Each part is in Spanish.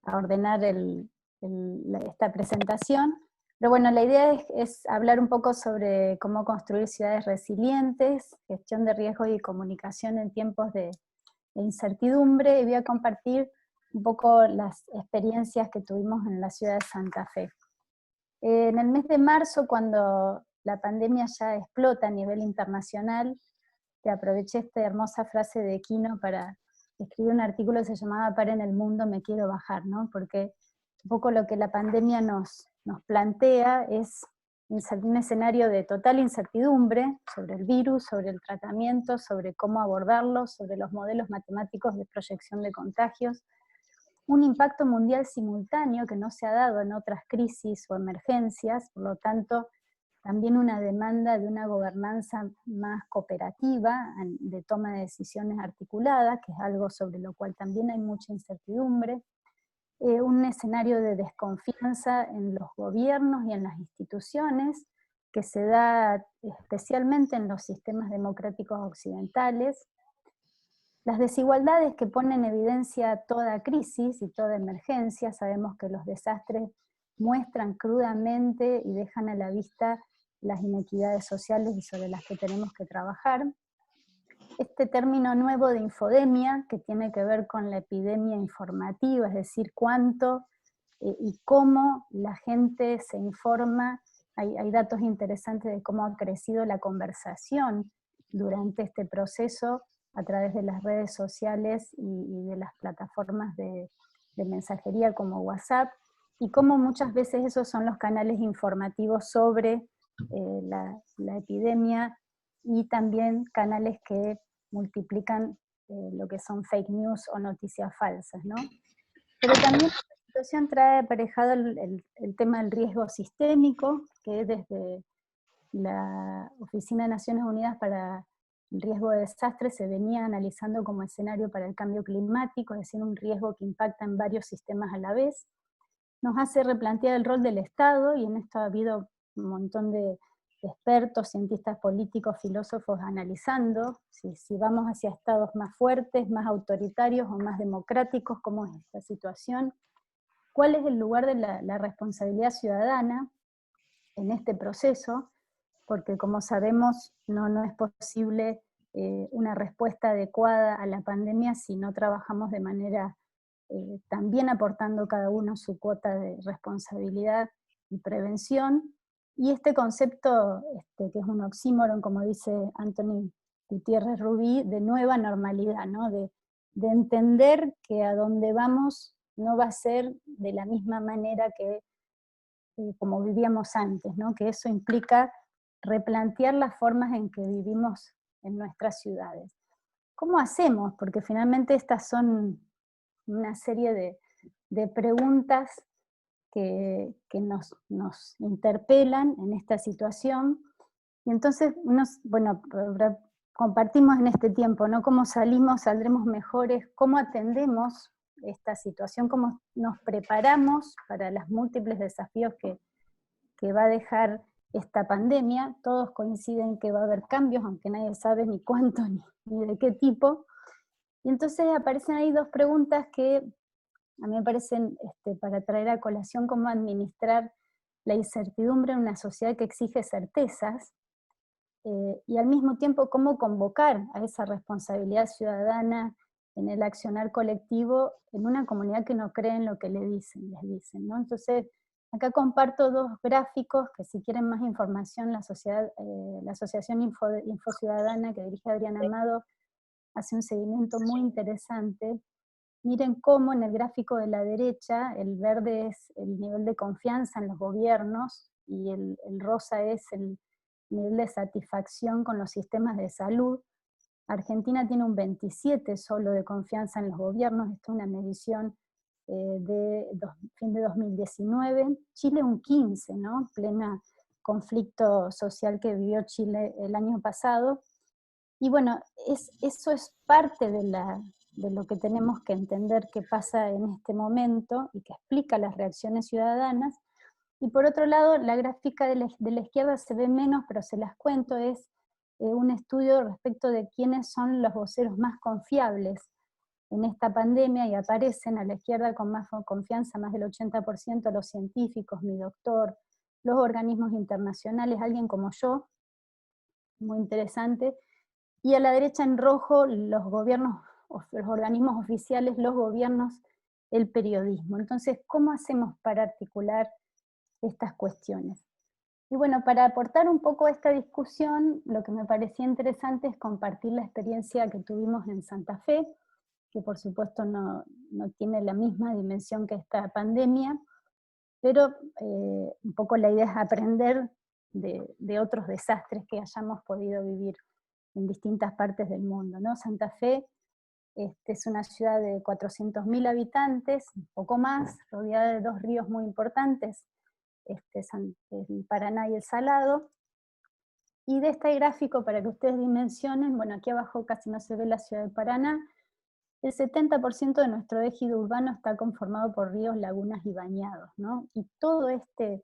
a ordenar esta presentación. Pero bueno, la idea es hablar un poco sobre cómo construir ciudades resilientes, gestión de riesgo y comunicación en tiempos de incertidumbre, y voy a compartir un poco las experiencias que tuvimos en la ciudad de Santa Fe. En el mes de marzo, cuando la pandemia ya explota a nivel internacional, te aproveché esta hermosa frase de Quino para escribir un artículo que se llamaba "Para en el mundo, me quiero bajar", ¿no? Porque un poco lo que la pandemia nos plantea es un escenario de total incertidumbre sobre el virus, sobre el tratamiento, sobre cómo abordarlo, sobre los modelos matemáticos de proyección de contagios, un impacto mundial simultáneo que no se ha dado en otras crisis o emergencias, por lo tanto, también una demanda de una gobernanza más cooperativa, de toma de decisiones articulada, que es algo sobre lo cual también hay mucha incertidumbre, un escenario de desconfianza en los gobiernos y en las instituciones, que se da especialmente en los sistemas democráticos occidentales, las desigualdades que ponen en evidencia toda crisis y toda emergencia. Sabemos que los desastres muestran crudamente y dejan a la vista las inequidades sociales y sobre las que tenemos que trabajar. Este término nuevo de infodemia, que tiene que ver con la epidemia informativa, es decir, cuánto y cómo la gente se informa. Hay datos interesantes de cómo ha crecido la conversación durante este proceso a través de las redes sociales y de las plataformas de mensajería como WhatsApp, y cómo muchas veces esos son los canales informativos sobre la epidemia, y también canales que multiplican lo que son fake news o noticias falsas, ¿no? Pero también esta situación trae aparejado el tema del riesgo sistémico, que desde la Oficina de Naciones Unidas para el Riesgo de Desastres se venía analizando como escenario para el cambio climático, es decir, un riesgo que impacta en varios sistemas a la vez. Nos hace replantear el rol del Estado, y en esto ha habido un montón de expertos, cientistas políticos, filósofos analizando si vamos hacia estados más fuertes, más autoritarios o más democráticos, cómo es esta situación, cuál es el lugar de la responsabilidad ciudadana en este proceso, porque como sabemos no es posible una respuesta adecuada a la pandemia si no trabajamos de manera también aportando cada uno su cuota de responsabilidad y prevención. Y este concepto, que es un oxímoron, como dice Anthony Gutiérrez Rubí, de nueva normalidad, ¿no? de entender que a donde vamos no va a ser de la misma manera que como vivíamos antes, ¿no? Que eso implica replantear las formas en que vivimos en nuestras ciudades. ¿Cómo hacemos? Porque finalmente estas son una serie de preguntas que nos interpelan en esta situación, y entonces compartimos en este tiempo, ¿no? ¿Cómo saldremos mejores? ¿Cómo atendemos esta situación? ¿Cómo nos preparamos para los múltiples desafíos que va a dejar esta pandemia? Todos coinciden que va a haber cambios, aunque nadie sabe ni cuánto ni de qué tipo. Y entonces aparecen ahí dos preguntas que a mí me parecen para traer a colación cómo administrar la incertidumbre en una sociedad que exige certezas, y al mismo tiempo cómo convocar a esa responsabilidad ciudadana en el accionar colectivo en una comunidad que no cree en lo que les dicen, ¿no? Entonces, acá comparto dos gráficos que, si quieren más información, la Asociación Info Ciudadana, que dirige Adrián Amado, hace un seguimiento muy interesante. Miren cómo en el gráfico de la derecha, el verde es el nivel de confianza en los gobiernos, y el rosa es el nivel de satisfacción con los sistemas de salud. Argentina tiene un 27 solo de confianza en los gobiernos, esto es una medición fin de 2019. Chile un 15, ¿no? Plena conflicto social que vivió Chile el año pasado. Y bueno, eso es parte de lo que tenemos que entender que pasa en este momento y que explica las reacciones ciudadanas. Y por otro lado, la gráfica de la izquierda se ve menos, pero se las cuento, es un estudio respecto de quiénes son los voceros más confiables en esta pandemia, y aparecen a la izquierda con más confianza, más del 80%, los científicos, mi doctor, los organismos internacionales, alguien como yo, muy interesante, y a la derecha en rojo los gobiernos, los organismos oficiales, los gobiernos, el periodismo. Entonces, ¿cómo hacemos para articular estas cuestiones? Y bueno, para aportar un poco a esta discusión, lo que me parecía interesante es compartir la experiencia que tuvimos en Santa Fe, que por supuesto no tiene la misma dimensión que esta pandemia, pero un poco la idea es aprender de otros desastres que hayamos podido vivir en distintas partes del mundo, ¿no? Santa Fe es una ciudad de 400.000 habitantes, un poco más, rodeada de dos ríos muy importantes, el Paraná y el Salado. Y de este gráfico, para que ustedes dimensionen, bueno, aquí abajo casi no se ve la ciudad de Paraná, el 70% de nuestro ejido urbano está conformado por ríos, lagunas y bañados, ¿no? Y todo este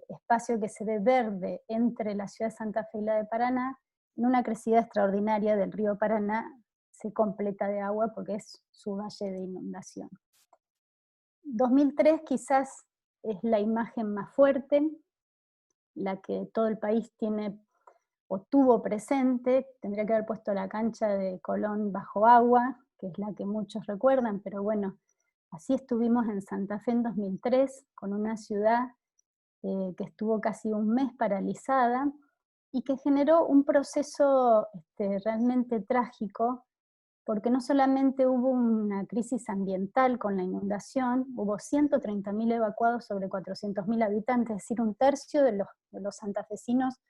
espacio que se ve verde entre la ciudad de Santa Fe y la de Paraná, en una crecida extraordinaria del río Paraná, se completa de agua porque es su valle de inundación. 2003 quizás es la imagen más fuerte, la que todo el país tiene o tuvo presente. Tendría que haber puesto la cancha de Colón bajo agua, que es la que muchos recuerdan, pero bueno, así estuvimos en Santa Fe en 2003, con una ciudad que estuvo casi un mes paralizada, y que generó un proceso realmente trágico, porque no solamente hubo una crisis ambiental con la inundación, hubo 130.000 evacuados sobre 400.000 habitantes, es decir, un tercio de los santafesinos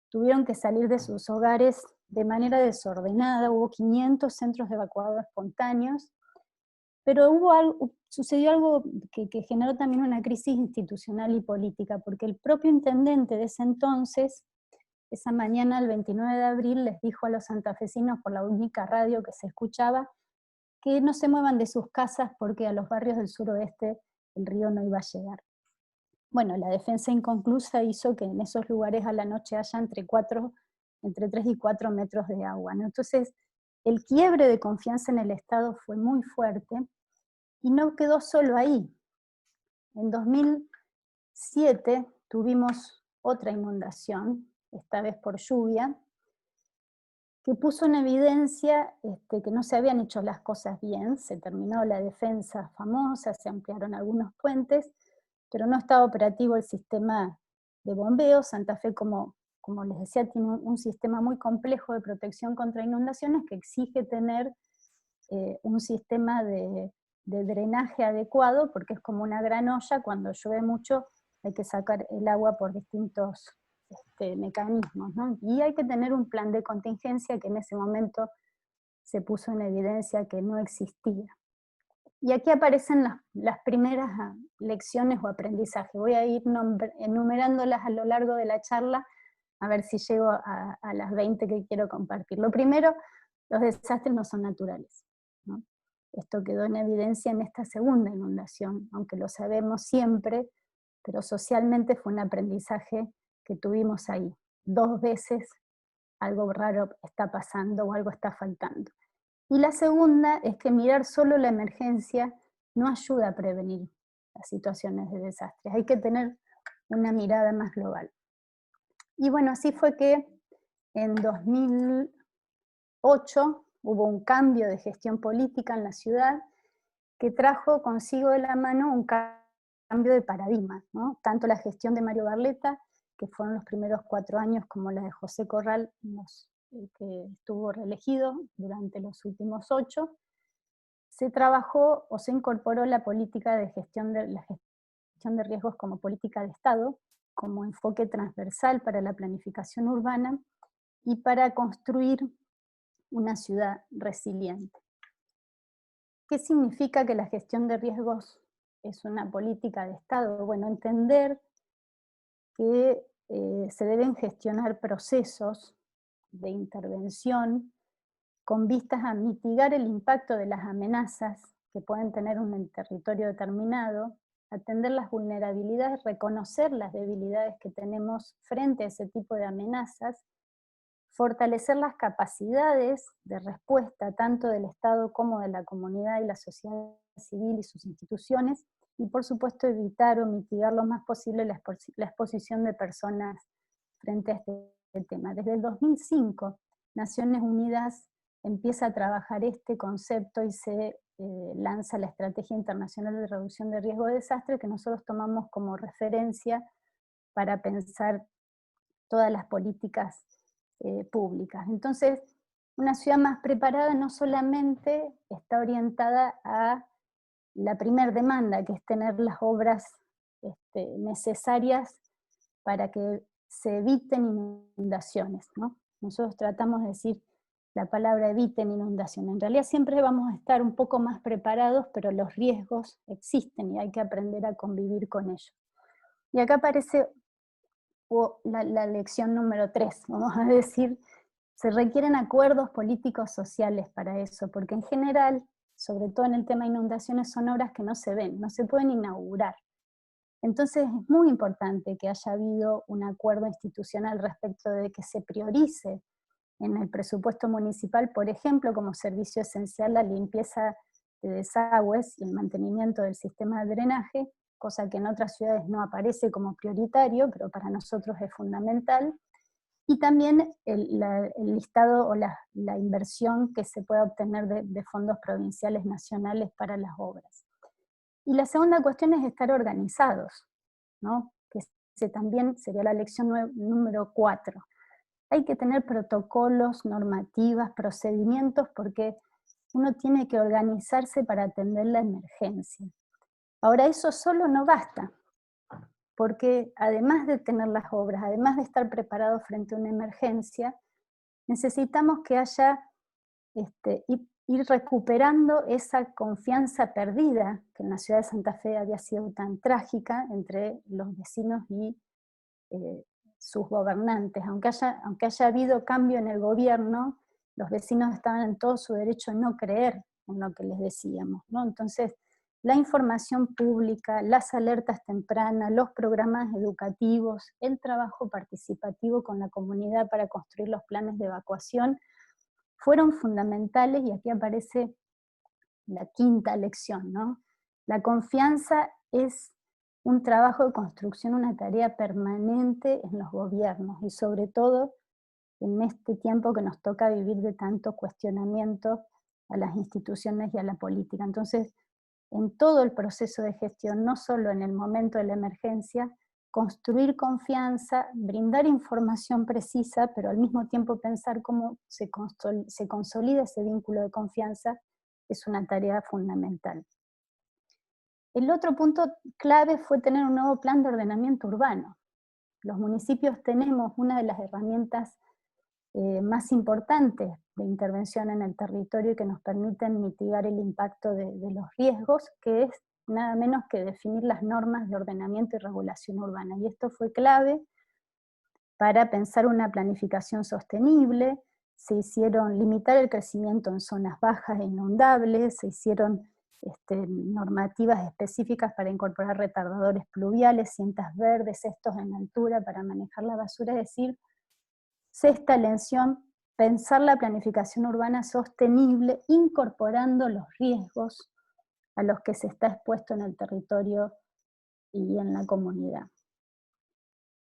tuvieron que salir de sus hogares de manera desordenada, hubo 500 centros de evacuados espontáneos, pero sucedió algo que generó también una crisis institucional y política, porque el propio intendente de ese entonces, esa mañana, el 29 de abril, les dijo a los santafesinos por la única radio que se escuchaba, que no se muevan de sus casas porque a los barrios del suroeste el río no iba a llegar. Bueno, la defensa inconclusa hizo que en esos lugares a la noche haya entre 3 y 4 metros de agua, ¿no? Entonces, el quiebre de confianza en el Estado fue muy fuerte, y no quedó solo ahí. En 2007 tuvimos otra inundación, esta vez por lluvia, que puso en evidencia que no se habían hecho las cosas bien. Se terminó la defensa famosa, se ampliaron algunos puentes, pero no estaba operativo el sistema de bombeo. Santa Fe, como les decía, tiene un sistema muy complejo de protección contra inundaciones que exige tener un sistema de drenaje adecuado, porque es como una gran olla, cuando llueve mucho hay que sacar el agua por distintos mecanismos, ¿no? Y hay que tener un plan de contingencia que en ese momento se puso en evidencia que no existía. Y aquí aparecen las primeras lecciones o aprendizajes. Voy a ir enumerándolas a lo largo de la charla, a ver si llego a las 20 que quiero compartir. Lo primero, los desastres no son naturales, ¿no? Esto quedó en evidencia en esta segunda inundación, aunque lo sabemos siempre, pero socialmente fue un aprendizaje que tuvimos ahí. 2 veces algo raro está pasando o algo está faltando. Y la segunda es que mirar solo la emergencia no ayuda a prevenir las situaciones de desastres. Hay que tener una mirada más global. Y bueno, así fue que en 2008 hubo un cambio de gestión política en la ciudad que trajo consigo de la mano un cambio de paradigma, ¿no? Tanto la gestión de Mario Barletta, que fueron los primeros 4 años, como la de José Corral, que estuvo reelegido durante los últimos 8, se trabajó o se incorporó la política de gestión de riesgos como política de Estado, como enfoque transversal para la planificación urbana y para construir una ciudad resiliente. ¿Qué significa que la gestión de riesgos es una política de Estado? Bueno, entender que se deben gestionar procesos de intervención con vistas a mitigar el impacto de las amenazas que pueden tener un territorio determinado, atender las vulnerabilidades, reconocer las debilidades que tenemos frente a ese tipo de amenazas, fortalecer las capacidades de respuesta tanto del Estado como de la comunidad y la sociedad civil y sus instituciones, y por supuesto evitar o mitigar lo más posible la exposición de personas frente a este tema. Desde el 2005, Naciones Unidas empieza a trabajar este concepto y se lanza la Estrategia Internacional de Reducción de Riesgo de Desastre, que nosotros tomamos como referencia para pensar todas las políticas públicas. Entonces, una ciudad más preparada no solamente está orientada a la primer demanda, que es tener las obras necesarias para que se eviten inundaciones, ¿no? Nosotros tratamos de decir la palabra eviten inundación. En realidad siempre vamos a estar un poco más preparados, pero los riesgos existen y hay que aprender a convivir con ellos. Y acá aparece la lección número 3, vamos a decir, se requieren acuerdos políticos sociales para eso, porque en general, sobre todo en el tema de inundaciones, son obras que no se ven, no se pueden inaugurar. Entonces es muy importante que haya habido un acuerdo institucional respecto de que se priorice en el presupuesto municipal, por ejemplo, como servicio esencial la limpieza de desagües y el mantenimiento del sistema de drenaje, cosa que en otras ciudades no aparece como prioritario, pero para nosotros es fundamental, y también el listado o la inversión que se pueda obtener de fondos provinciales nacionales para las obras. Y la segunda cuestión es estar organizados, ¿no? Que también sería la lección número 4. Hay que tener protocolos, normativas, procedimientos, porque uno tiene que organizarse para atender la emergencia. Ahora, eso solo no basta, porque además de tener las obras, además de estar preparados frente a una emergencia, necesitamos que haya, ir recuperando esa confianza perdida que en la ciudad de Santa Fe había sido tan trágica entre los vecinos y sus gobernantes. Aunque haya habido cambio en el gobierno, los vecinos estaban en todo su derecho a no creer en lo que les decíamos, ¿no? Entonces, la información pública, las alertas tempranas, los programas educativos, el trabajo participativo con la comunidad para construir los planes de evacuación, fueron fundamentales, y aquí aparece la quinta lección, ¿no? La confianza es un trabajo de construcción, una tarea permanente en los gobiernos, y sobre todo en este tiempo que nos toca vivir de tanto cuestionamiento a las instituciones y a la política. Entonces, en todo el proceso de gestión, no solo en el momento de la emergencia, construir confianza, brindar información precisa, pero al mismo tiempo pensar cómo se consolida ese vínculo de confianza, es una tarea fundamental. El otro punto clave fue tener un nuevo plan de ordenamiento urbano. Los municipios tenemos una de las herramientas más importantes de intervención en el territorio y que nos permiten mitigar el impacto de los riesgos, que es nada menos que definir las normas de ordenamiento y regulación urbana. Y esto fue clave para pensar una planificación sostenible. Se hicieron limitar el crecimiento en zonas bajas e inundables, se hicieron normativas específicas para incorporar retardadores pluviales, cintas verdes, cestos en altura para manejar la basura, es decir, sexta lección, pensar la planificación urbana sostenible, incorporando los riesgos a los que se está expuesto en el territorio y en la comunidad.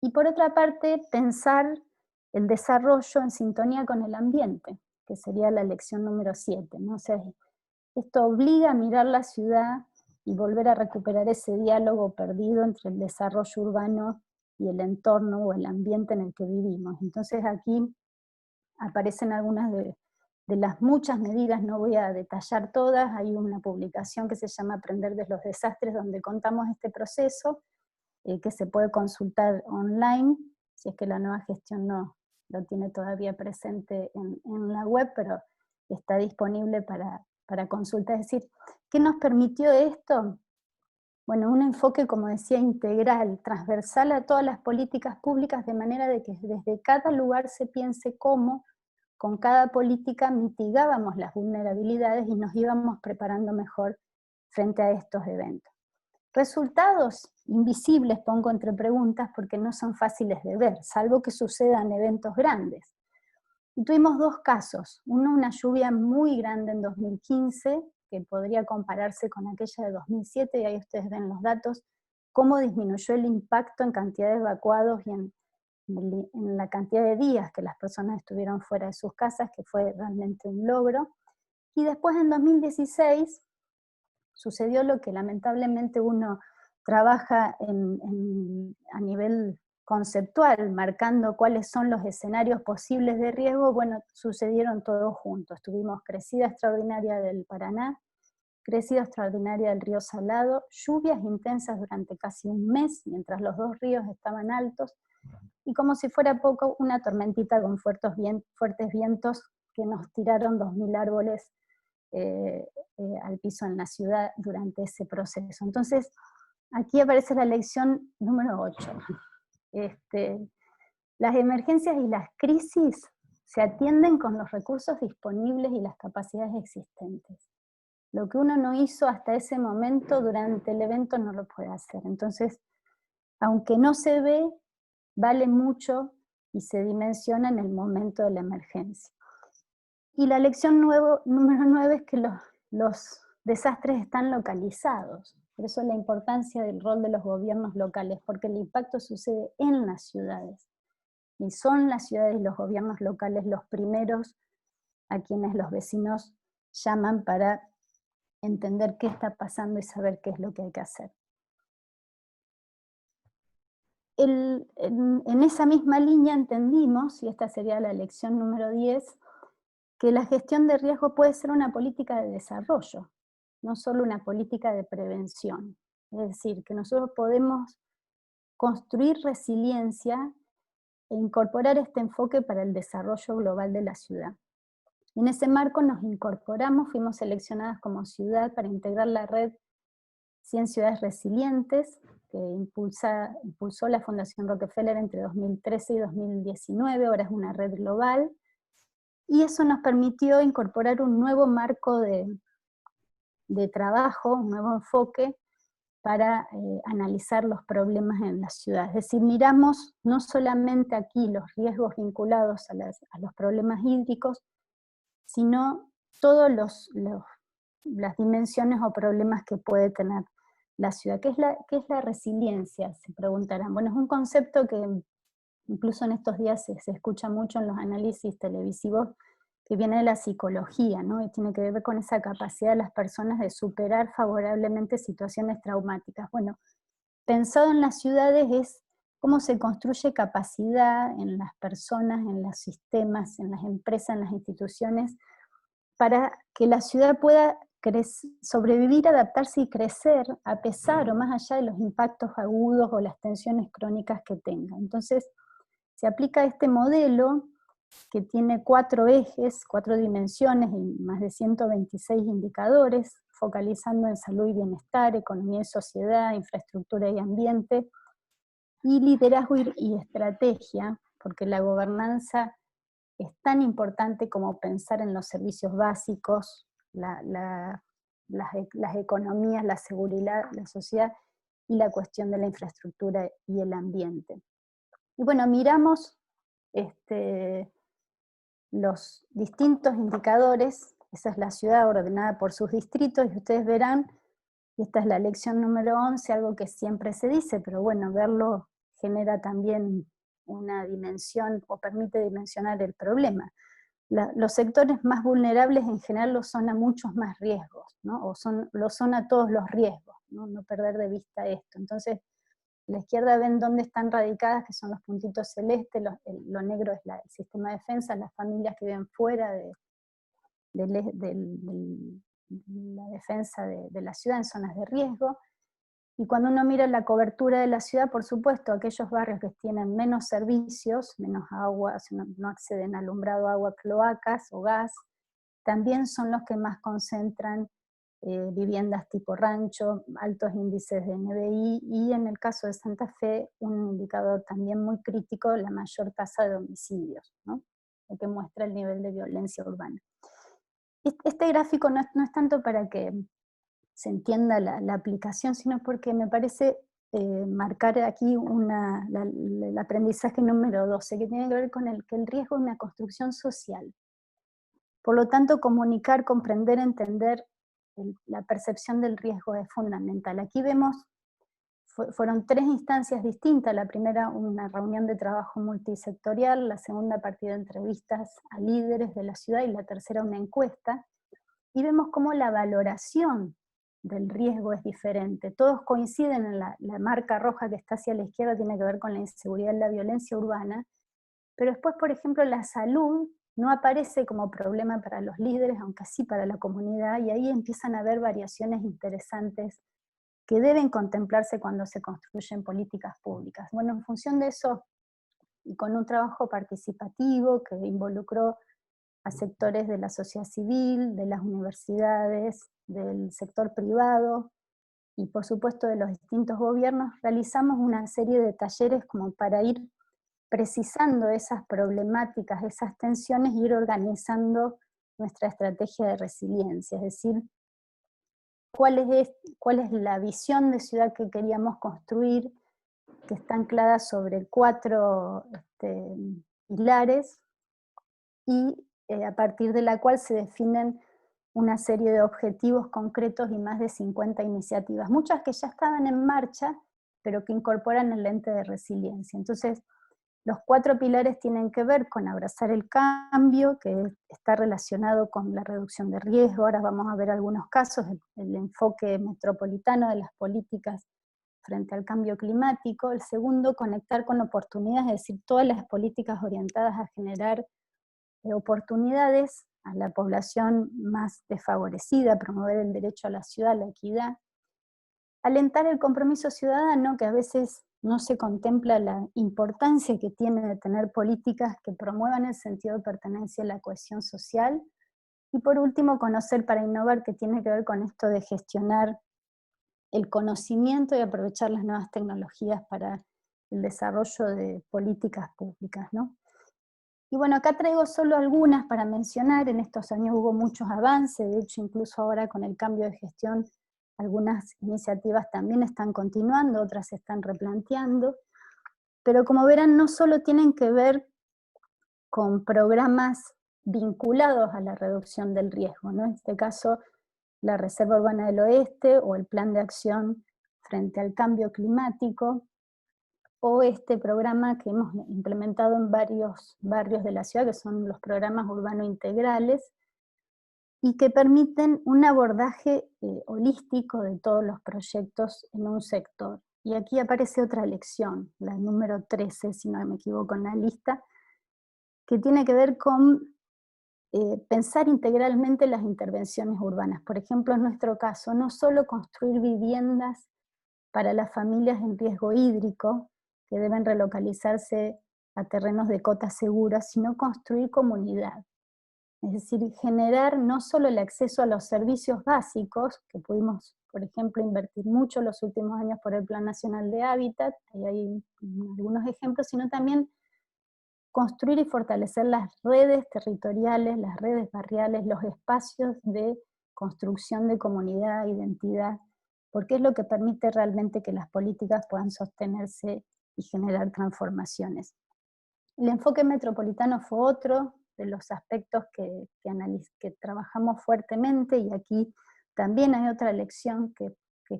Y por otra parte, pensar el desarrollo en sintonía con el ambiente, que sería la lección número 7, ¿no? O sea, esto obliga a mirar la ciudad y volver a recuperar ese diálogo perdido entre el desarrollo urbano y el entorno o el ambiente en el que vivimos. Entonces aquí aparecen algunas de las muchas medidas, no voy a detallar todas. Hay una publicación que se llama Aprender de los Desastres, donde contamos este proceso, que se puede consultar online, si es que la nueva gestión no lo tiene todavía presente en la web, pero está disponible para consulta. Es decir, ¿qué nos permitió esto? Bueno, un enfoque, como decía, integral, transversal a todas las políticas públicas, de manera de que desde cada lugar se piense cómo con cada política mitigábamos las vulnerabilidades y nos íbamos preparando mejor frente a estos eventos. Resultados invisibles, pongo entre preguntas, porque no son fáciles de ver, salvo que sucedan eventos grandes. Y tuvimos dos casos, uno una lluvia muy grande en 2015, que podría compararse con aquella de 2007, y ahí ustedes ven los datos, cómo disminuyó el impacto en cantidad de evacuados y en la cantidad de días que las personas estuvieron fuera de sus casas, que fue realmente un logro. Y después en 2016 sucedió lo que lamentablemente uno trabaja a nivel conceptual, marcando cuáles son los escenarios posibles de riesgo. Bueno, sucedieron todos juntos. Tuvimos crecida extraordinaria del Paraná, crecida extraordinaria del río Salado, lluvias intensas durante casi un mes, mientras los dos ríos estaban altos, y como si fuera poco, una tormentita con fuertes vientos que nos tiraron 2.000 árboles al piso en la ciudad durante ese proceso. Entonces, aquí aparece la lección número 8. Las emergencias y las crisis se atienden con los recursos disponibles y las capacidades existentes. Lo que uno no hizo hasta ese momento, durante el evento no lo puede hacer. Entonces, aunque no se ve, vale mucho y se dimensiona en el momento de la emergencia. Y la lección número 9 es que los desastres están localizados. Por eso la importancia del rol de los gobiernos locales, porque el impacto sucede en las ciudades. Y son las ciudades y los gobiernos locales los primeros a quienes los vecinos llaman para entender qué está pasando y saber qué es lo que hay que hacer. En esa misma línea entendimos, y esta sería la lección número 10, que la gestión de riesgo puede ser una política de desarrollo, no solo una política de prevención. Es decir, que nosotros podemos construir resiliencia e incorporar este enfoque para el desarrollo global de la ciudad. En ese marco nos incorporamos, fuimos seleccionadas como ciudad para integrar la red 100 ciudades resilientes, que impulsó la Fundación Rockefeller entre 2013 y 2019, ahora es una red global, y eso nos permitió incorporar un nuevo marco de trabajo, un nuevo enfoque para analizar los problemas en la ciudad. Es decir, miramos no solamente aquí los riesgos vinculados a los problemas hídricos, sino todas las dimensiones o problemas que puede tener la ciudad. ¿Qué es la resiliencia? Se preguntarán. Bueno, es un concepto que incluso en estos días se escucha mucho en los análisis televisivos, que viene de la psicología, ¿no? Y tiene que ver con esa capacidad de las personas de superar favorablemente situaciones traumáticas. Bueno, pensado en las ciudades es cómo se construye capacidad en las personas, en los sistemas, en las empresas, en las instituciones, para que la ciudad pueda sobrevivir, adaptarse y crecer a pesar o más allá de los impactos agudos o las tensiones crónicas que tenga. Entonces, se aplica este modelo que tiene 4 ejes, 4 dimensiones y más de 126 indicadores, focalizando en salud y bienestar, economía y sociedad, infraestructura y ambiente, y liderazgo y estrategia, porque la gobernanza es tan importante como pensar en los servicios básicos, las economías, la seguridad, la sociedad, y la cuestión de la infraestructura y el ambiente. Y bueno, miramos los distintos indicadores. Esa es la ciudad ordenada por sus distritos, y ustedes verán, y esta es la lección número 11, algo que siempre se dice, pero bueno, verlo genera también una dimensión, o permite dimensionar el problema. Los sectores más vulnerables en general lo son a muchos más riesgos, ¿no? Lo son a todos los riesgos, ¿no? No perder de vista esto. Entonces, a la izquierda ven dónde están radicadas, que son los puntitos celestes, lo negro es el sistema de defensa, las familias que viven fuera de la defensa de la ciudad en zonas de riesgo. Y cuando uno mira la cobertura de la ciudad, por supuesto, aquellos barrios que tienen menos servicios, menos agua, o sea, no acceden a alumbrado, agua, cloacas o gas, también son los que más concentran viviendas tipo rancho, altos índices de NBI, y en el caso de Santa Fe, un indicador también muy crítico, la mayor tasa de homicidios, ¿no? Lo que muestra el nivel de violencia urbana. Este gráfico no es tanto para que se entienda la aplicación, sino porque me parece marcar aquí el aprendizaje número 12, que tiene que ver con que el riesgo es una construcción social. Por lo tanto, comunicar, comprender, entender la percepción del riesgo es fundamental. Aquí vemos, fueron 3 instancias distintas. La primera, una reunión de trabajo multisectorial, la segunda, a partir de entrevistas a líderes de la ciudad, y la tercera, una encuesta. Y vemos cómo la valoración del riesgo es diferente. Todos coinciden en la marca roja que está hacia la izquierda, tiene que ver con la inseguridad y la violencia urbana, pero después, por ejemplo, la salud no aparece como problema para los líderes, aunque sí para la comunidad, y ahí empiezan a haber variaciones interesantes que deben contemplarse cuando se construyen políticas públicas. Bueno, en función de eso, y con un trabajo participativo que involucró a sectores de la sociedad civil, de las universidades, del sector privado y por supuesto de los distintos gobiernos, realizamos una serie de talleres como para ir precisando esas problemáticas, esas tensiones y ir organizando nuestra estrategia de resiliencia, es decir, cuál es la visión de ciudad que queríamos construir, que está anclada sobre 4 pilares, y a partir de la cual se definen una serie de objetivos concretos y más de 50 iniciativas, muchas que ya estaban en marcha, pero que incorporan el lente de resiliencia. Entonces, los 4 pilares tienen que ver con abrazar el cambio, que está relacionado con la reducción de riesgo. Ahora vamos a ver algunos casos, el enfoque metropolitano de las políticas frente al cambio climático. El segundo, conectar con oportunidades, es decir, todas las políticas orientadas a generar oportunidades a la población más desfavorecida, promover el derecho a la ciudad, la equidad. Alentar el compromiso ciudadano, que a veces no se contempla la importancia que tiene de tener políticas que promuevan el sentido de pertenencia y la cohesión social. Y por último, conocer para innovar, que tiene que ver con esto de gestionar el conocimiento y aprovechar las nuevas tecnologías para el desarrollo de políticas públicas, ¿no? Y bueno, acá traigo solo algunas para mencionar. En estos años hubo muchos avances, de hecho incluso ahora con el cambio de gestión algunas iniciativas también están continuando, otras se están replanteando, pero como verán no solo tienen que ver con programas vinculados a la reducción del riesgo, ¿no? En este caso la Reserva Urbana del Oeste o el Plan de Acción frente al Cambio Climático, o este programa que hemos implementado en varios barrios de la ciudad, que son los programas urbanos integrales, y que permiten un abordaje holístico de todos los proyectos en un sector. Y aquí aparece otra lección, la número 13, si no me equivoco en la lista, que tiene que ver con pensar integralmente las intervenciones urbanas. Por ejemplo, en nuestro caso, no solo construir viviendas para las familias en riesgo hídrico, que deben relocalizarse a terrenos de cota segura, sino construir comunidad. Es decir, generar no solo el acceso a los servicios básicos, que pudimos, por ejemplo, invertir mucho los últimos años por el Plan Nacional de Hábitat, ahí hay algunos ejemplos, sino también construir y fortalecer las redes territoriales, las redes barriales, los espacios de construcción de comunidad, identidad, porque es lo que permite realmente que las políticas puedan sostenerse y generar transformaciones. El enfoque metropolitano fue otro de los aspectos que trabajamos fuertemente, y aquí también hay otra lección que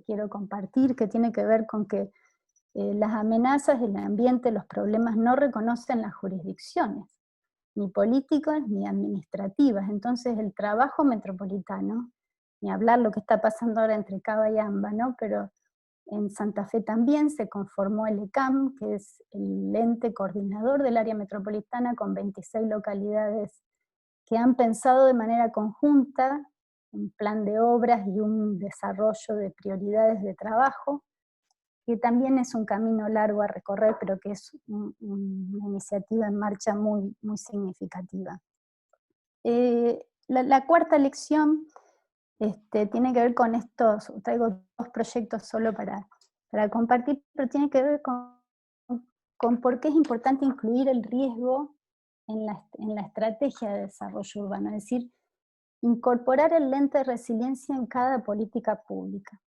quiero compartir, que tiene que ver con que las amenazas del ambiente, los problemas no reconocen las jurisdicciones, ni políticas ni administrativas. Entonces el trabajo metropolitano, ni hablar lo que está pasando ahora entre Cava y Amba, ¿no? Pero en Santa Fe también se conformó el ECAM, que es el ente coordinador del área metropolitana, con 26 localidades que han pensado de manera conjunta un plan de obras y un desarrollo de prioridades de trabajo, que también es un camino largo a recorrer, pero que es una iniciativa en marcha muy, muy significativa. La cuarta lección tiene que ver con estos, traigo 2 proyectos solo para compartir, pero tiene que ver con por qué es importante incluir el riesgo en la estrategia de desarrollo urbano, es decir, incorporar el lente de resiliencia en cada política pública.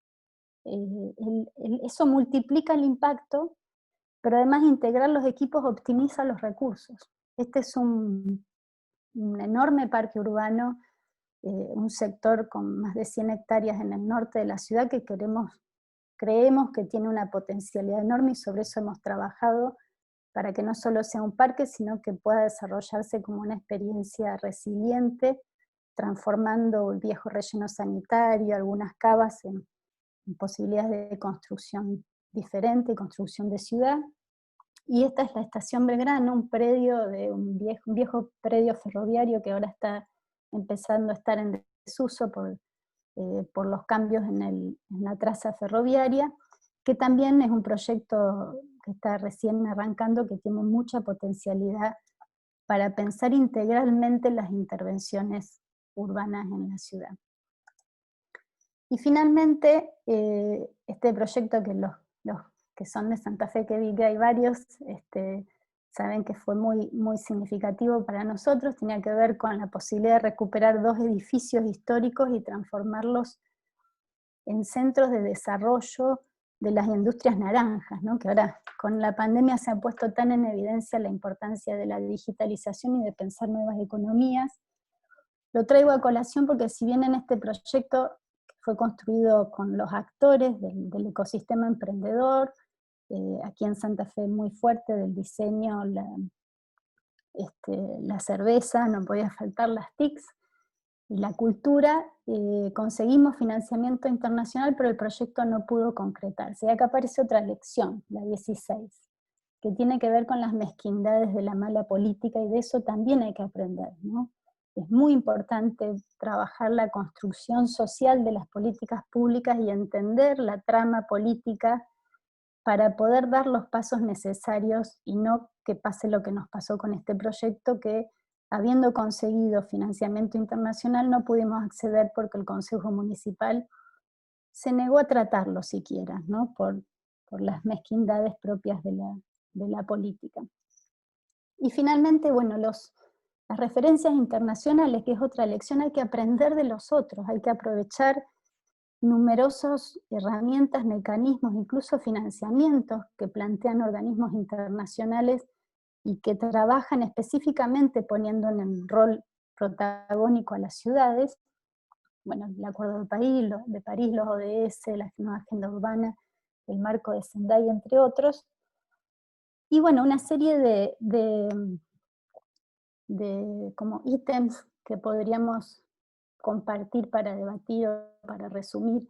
eso multiplica el impacto, pero además integrar los equipos optimiza los recursos. Este es un enorme parque urbano, un sector con más de 100 hectáreas en el norte de la ciudad que creemos que tiene una potencialidad enorme, y sobre eso hemos trabajado para que no solo sea un parque, sino que pueda desarrollarse como una experiencia resiliente, transformando el viejo relleno sanitario, algunas cavas en posibilidades de construcción diferente, construcción de ciudad. Y esta es la Estación Belgrano, un viejo predio ferroviario que ahora está empezando a estar en desuso por los cambios en la traza ferroviaria, que también es un proyecto que está recién arrancando, que tiene mucha potencialidad para pensar integralmente las intervenciones urbanas en la ciudad. Y finalmente, este proyecto, que los que son de Santa Fe, que vi que hay varios, saben que fue muy, muy significativo para nosotros, tenía que ver con la posibilidad de recuperar 2 edificios históricos y transformarlos en centros de desarrollo de las industrias naranjas, ¿no? Que ahora con la pandemia se ha puesto tan en evidencia la importancia de la digitalización y de pensar nuevas economías. Lo traigo a colación porque si bien en este proyecto fue construido con los actores del ecosistema emprendedor, aquí en Santa Fe muy fuerte del diseño, la cerveza, no podía faltar las TICs, y la cultura, conseguimos financiamiento internacional, pero el proyecto no pudo concretarse. Y acá aparece otra lección, la 16, que tiene que ver con las mezquindades de la mala política, y de eso también hay que aprender, ¿no? Es muy importante trabajar la construcción social de las políticas públicas y entender la trama política para poder dar los pasos necesarios y no que pase lo que nos pasó con este proyecto, que habiendo conseguido financiamiento internacional no pudimos acceder porque el Consejo Municipal se negó a tratarlo siquiera, ¿no? por las mezquindades propias de la política. Y finalmente, bueno, las referencias internacionales, que es otra lección, hay que aprender de los otros, hay que aprovechar numerosas herramientas, mecanismos, incluso financiamientos que plantean organismos internacionales y que trabajan específicamente poniendo en el rol protagónico a las ciudades. Bueno, el Acuerdo de París, los ODS, la nueva Agenda Urbana, el marco de Sendai, entre otros. Y bueno, una serie de como ítems que podríamos compartir para debatir o para resumir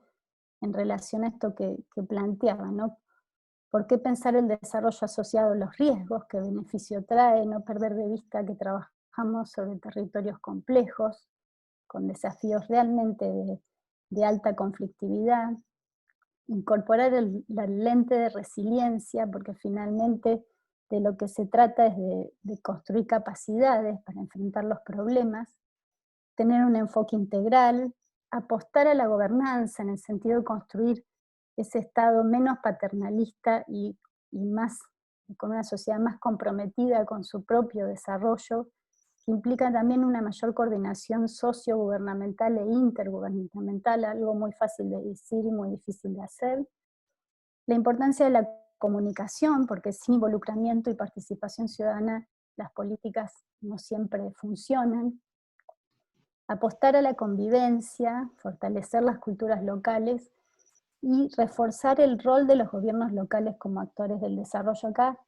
en relación a esto que planteaba, ¿no? ¿Por qué pensar el desarrollo asociado a los riesgos? ¿Qué beneficio trae? No perder de vista que trabajamos sobre territorios complejos, con desafíos realmente de alta conflictividad. Incorporar la lente de resiliencia, porque finalmente de lo que se trata es de construir capacidades para enfrentar los problemas, tener un enfoque integral, apostar a la gobernanza en el sentido de construir ese Estado menos paternalista y con una sociedad más comprometida con su propio desarrollo, que implica también una mayor coordinación sociogubernamental e intergubernamental, algo muy fácil de decir y muy difícil de hacer. La importancia de la comunicación, porque sin involucramiento y participación ciudadana las políticas no siempre funcionan. Apostar a la convivencia, fortalecer las culturas locales y reforzar el rol de los gobiernos locales como actores del desarrollo. Acá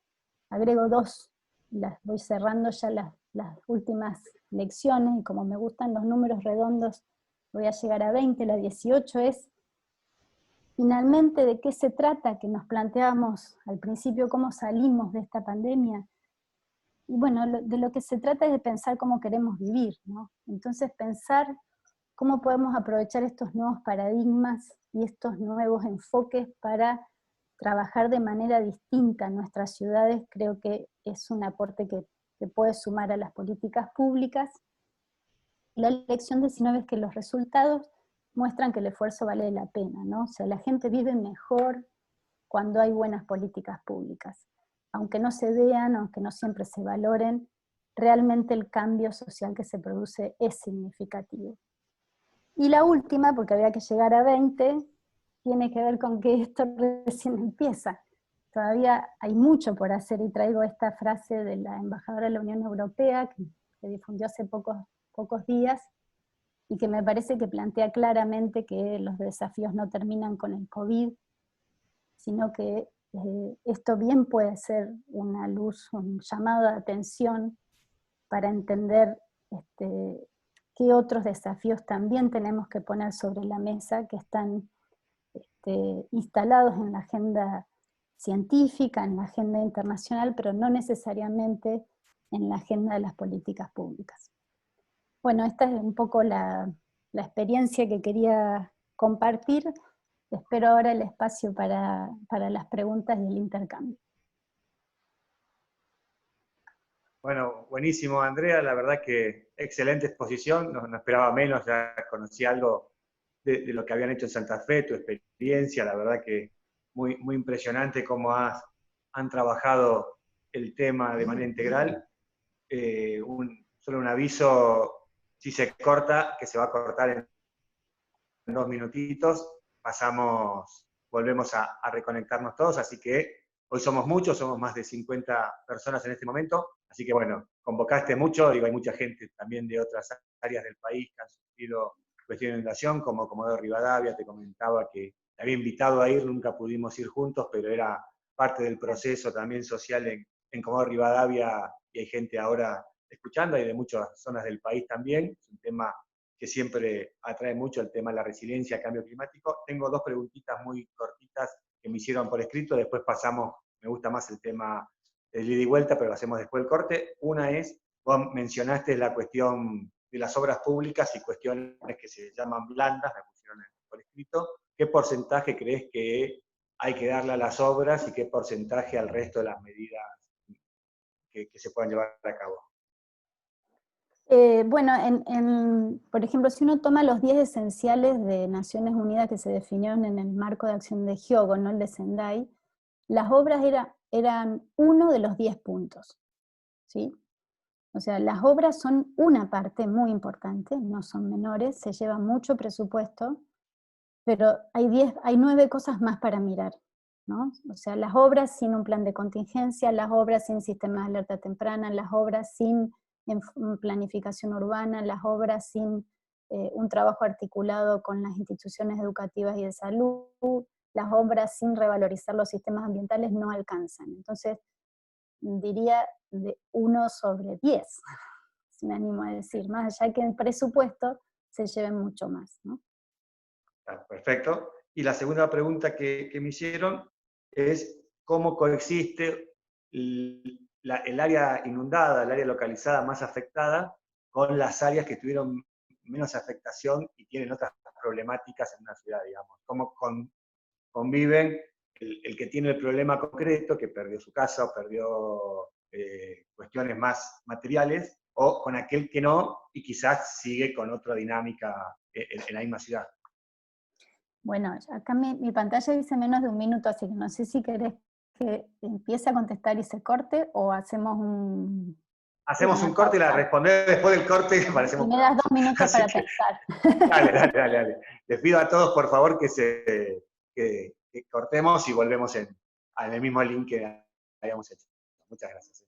agrego 2, las voy cerrando ya las últimas lecciones, y como me gustan los números redondos, voy a llegar a 20, la 18 es, finalmente, ¿de qué se trata? Que nos planteábamos al principio cómo salimos de esta pandemia. Y bueno, de lo que se trata es de pensar cómo queremos vivir, ¿no? Entonces pensar cómo podemos aprovechar estos nuevos paradigmas y estos nuevos enfoques para trabajar de manera distinta en nuestras ciudades, creo que es un aporte que puede sumar a las políticas públicas. La lección 19 es que los resultados muestran que el esfuerzo vale la pena, ¿no? O sea, la gente vive mejor cuando hay buenas políticas públicas. Aunque no se vean, aunque no siempre se valoren, realmente el cambio social que se produce es significativo. Y la última, porque había que llegar a 20, tiene que ver con que esto recién empieza. Todavía hay mucho por hacer, y traigo esta frase de la embajadora de la Unión Europea, que difundió hace pocos días, y que me parece que plantea claramente que los desafíos no terminan con el COVID, sino que esto bien puede ser una luz, un llamado de atención para entender qué otros desafíos también tenemos que poner sobre la mesa, que están instalados en la agenda científica, en la agenda internacional, pero no necesariamente en la agenda de las políticas públicas. Bueno, esta es un poco la experiencia que quería compartir. Espero ahora el espacio para las preguntas y el intercambio. Bueno, buenísimo, Andrea, la verdad que excelente exposición, no esperaba menos, ya conocí algo de lo que habían hecho en Santa Fe, tu experiencia, la verdad que muy, muy impresionante cómo han trabajado el tema de manera integral. Solo un aviso, si se corta, que se va a cortar en 2 minutitos, volvemos a reconectarnos todos, así que hoy somos muchos, somos más de 50 personas en este momento, así que bueno, convocaste mucho, digo, hay mucha gente también de otras áreas del país que han sufrido cuestiones de inundación, como Comodoro Rivadavia, te comentaba que te había invitado a ir, nunca pudimos ir juntos, pero era parte del proceso también social en Comodoro Rivadavia, y hay gente ahora escuchando, y de muchas zonas del país también, es un tema que siempre atrae mucho, el tema de la resiliencia, cambio climático. Tengo 2 preguntitas muy cortitas que me hicieron por escrito, después pasamos, me gusta más el tema del ida y vuelta, pero lo hacemos después del corte. Una es, vos mencionaste la cuestión de las obras públicas y cuestiones que se llaman blandas, me pusieron por escrito. ¿Qué porcentaje crees que hay que darle a las obras y qué porcentaje al resto de las medidas que se puedan llevar a cabo? Bueno, por ejemplo, si uno toma los 10 esenciales de Naciones Unidas que se definieron en el marco de acción de Hyogo, no el de Sendai, las obras eran uno de los 10 puntos, ¿sí? O sea, las obras son una parte muy importante, no son menores, se lleva mucho presupuesto, pero hay 9 cosas más para mirar, ¿no? O sea, las obras sin un plan de contingencia, las obras sin sistema de alerta temprana, las obras sin planificación urbana, las obras sin un trabajo articulado con las instituciones educativas y de salud, las obras sin revalorizar los sistemas ambientales no alcanzan. Entonces, diría de 1 sobre 10, si me animo a decir, más allá que el presupuesto se lleve mucho más, ¿no? Perfecto. Y la segunda pregunta que me hicieron es cómo coexiste el área inundada, el área localizada más afectada, con las áreas que tuvieron menos afectación y tienen otras problemáticas en una ciudad, digamos. Cómo conviven el que tiene el problema concreto, que perdió su casa o perdió cuestiones más materiales, o con aquel que no y quizás sigue con otra dinámica en la misma ciudad. Bueno, acá mi pantalla dice menos de 1 minuto, así que no sé si querés que empiece a contestar y se corte, o hacemos un... Hacemos un corte y la respondemos después del corte. Y me das 2 minutos para pensar. Dale. Les pido a todos, por favor, que cortemos y volvemos en el mismo link que habíamos hecho. Muchas gracias.